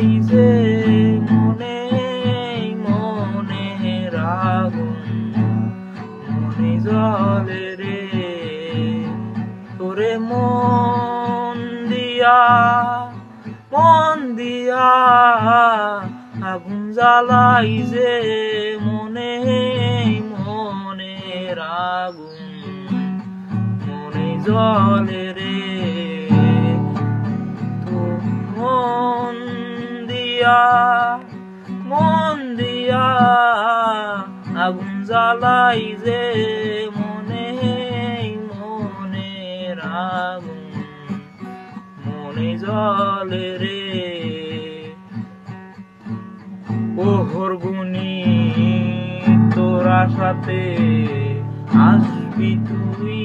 জ্বালাইছে মনে মনে আগুন মনে জ্বলে রে তোরে মন দিয়া আগুন জ্বালাইছে মনে মনে আগুন মনে জ্বলে রে তো মন দিয়া আগুন জ্বালাইছে মনে মনে আগুন মনে জ্বলে রে ওহর গুনি তোরা সাথে আসবি তুই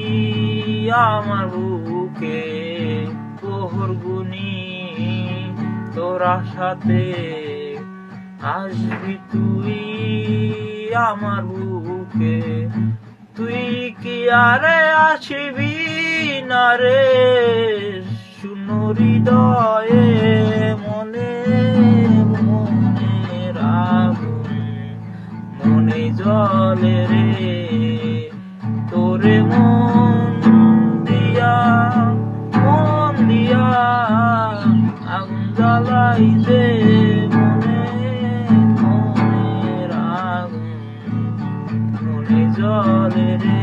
আমার বুকে ওহর গুনি তোরা সাথে আসবি তুই আমার বুকে তুই কি আরে আসবি না রে শূন্য হৃদয়ে মনে মনে আগুন মনে জ্বলে রে তোরে মন দিয়া আগুন জ্বালাইছে মনে মনে আগুন মনে জ্বলে রে।